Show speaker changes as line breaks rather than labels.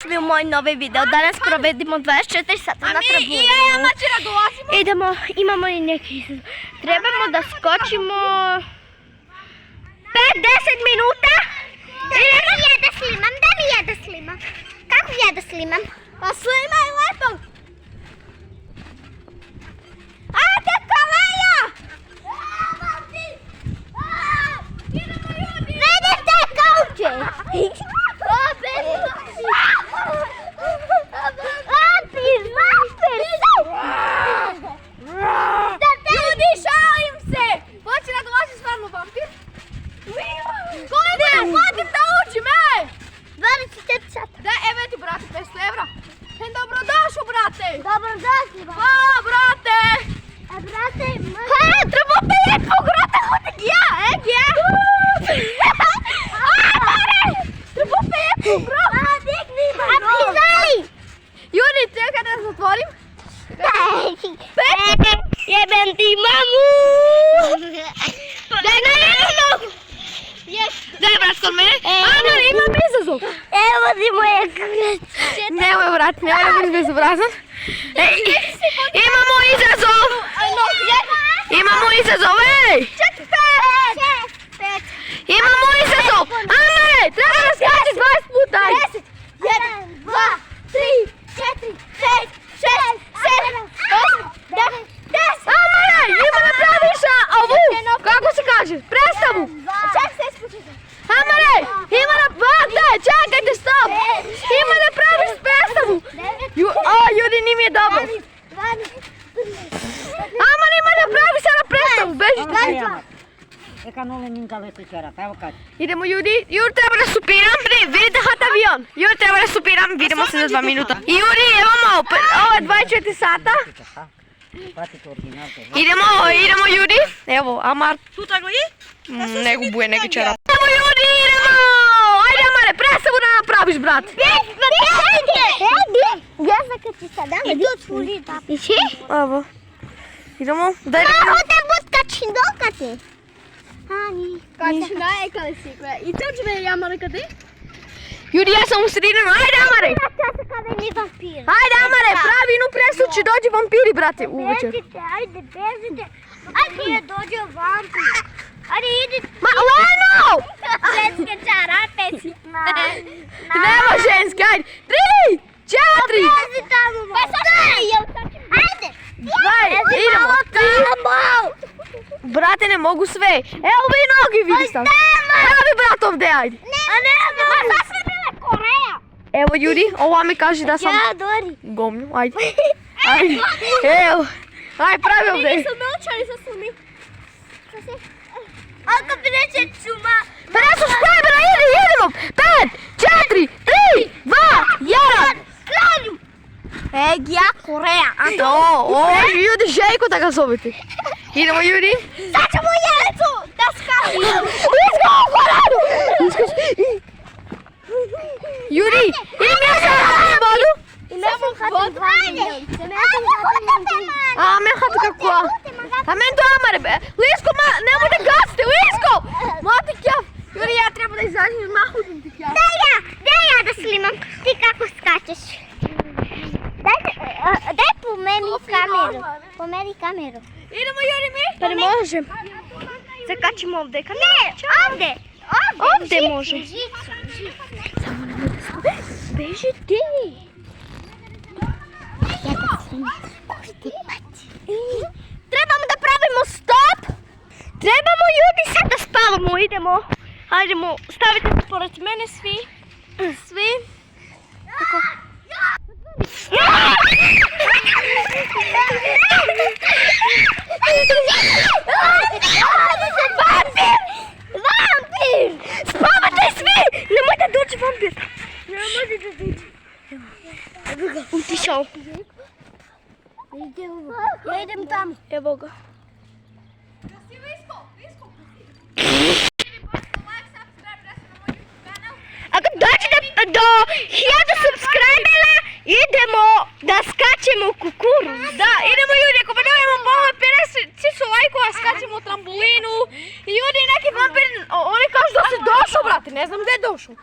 dobrodošli u moj novi video. Danas provedimo 24 sata na trampolinu.
I ja mačera dolazimo.
Idemo, imamo i neki izazov. Trebamo da skočimo 5-10 minuta.
Da bi ja da slimam. Kako ja da slimam?
Pa slimaj lepo. Ajde, Kaleja!
Vedete kauče! Vampir!
Ljudi, šalim se! Hoće da dolazi stvarno vampir? Koliko ja platim da učim, ej!
24 sata.
Da, evo ti, brate, 500 evra. Dobrodošao, brate!
Dobrodošli vam.
Brate!
Brate,
Treba opet pograta hotek ja, ja! Treba opet pograta!
Aprizali!
Juri, čekaj da zatvorim.
Jebem ti mamu! Daj na jednu nogu! Daj, brat, kod mene.
Amar, imam izazov.
Evo ti moje kurac.
Nemoj, brat, nemoj biti bezobrazan. Imamo izazov! Imamo izazov, ej! Imamo izazov! Amare, treba da skači 20 puta!
10, 1, 2, 3, 4, 5, 6, 7, 8, 9, 10.
Amare, ima da praviš ovu, kako se kaže, predstavu!
Čak se ispočite.
Amare, ima da, čekajte, stop! Ima da praviš predstavu! Ljudi, nije mi je dobro. Amare, ima da praviš sada predstavu, bežite!
Eka nole ninka letičara, pa evo kad.
Idemo, Juri, treba da supiram, vidite hat avion. Juri, treba da supiram, vidimo se za 2 minuta. Juri, evo malo, ovo je 24 sata.
Pratite original to.
Idemo, Juri. Evo, Amar. Tu tako i? Ne gubuje neki čarap. Idemo, Juri, idemo! Ajde, Amare, predstavu da napraviš, brat.
Ja zakači sada, ali otvori da.
Evo. Idemo, daj da...
Hote butkači dokati.
Kači najekali si koja. I to će me Amare kada? Juri, ja sam u sredinu, ajde, Amare! Ajde, Amare, pravi inu predstavu će dođi vampiri, brate, uvečer.
Ajde, bežite. Ajde, nije dođe vampir. Ajde, idite.
Ma, lano!
Ženske čarape si.
Nema ženske, ajde. 3, 4,
Bezi tamo. Pa sad ajde.
2, idemo. Brate, ne mogu sve. Evo vi nogi, vidi sam. Pravi brat ovdje, ajde.
Ma sad sam bila Koreja.
Evo, Juri, ova mi kaže da sam
Ja, Dori.
gomlju, ajde. Ajde, evo. Ajde, pravi ovdje.
naučili sa sumi. Ako bi neće čuma.
Pa ja sam spremena, idemo. 5, 4, 3, 2, 1.
Klanju.
Egija Koreja. Ovo je Juri Željko da ga zovete. Idemo, Juri.
Sad ćemo u jelicu da skažu.
Isko u Koranu. Juri, idem ja sam na vodu. A men hatu kako? A men to Amare. Lisko, nemojte gasiti, Lisko. Mati kjaf. Juri, ja treba da izađem iz mahutim ti kjaf.
Daj ja da slimam. Ti kako skačeš. Daj po meni kameru. Po meni kameru.
Idemo, Juri, mi?
Pa ne možem. Zakačimo ovdje.
Ne, ovdje.
Ovdje može. Samo nemoj da skupi. Beži ti.
Ja da slimam. Košte pati.
Trebamo da pravimo stop. Trebamo, ljudi, sad da spavamo. Idemo. Hajdemo, stavite se pored mene svi. Svi. Tako.
Vampir!
Spavate svi! Nemojte doći vampir. Nemojte doći. Utišao.
Ja idem tamo.
Evo ga. Ako dođete do 1000 subscribera, idemo da skačemo u kukuruz.
Da, idemo, Juri, ako budemo malo 50 lajkova, skačemo u trampolinu. I Juri, neki vampir, oni kažu da si došao, brate, ne znam gdje je došao.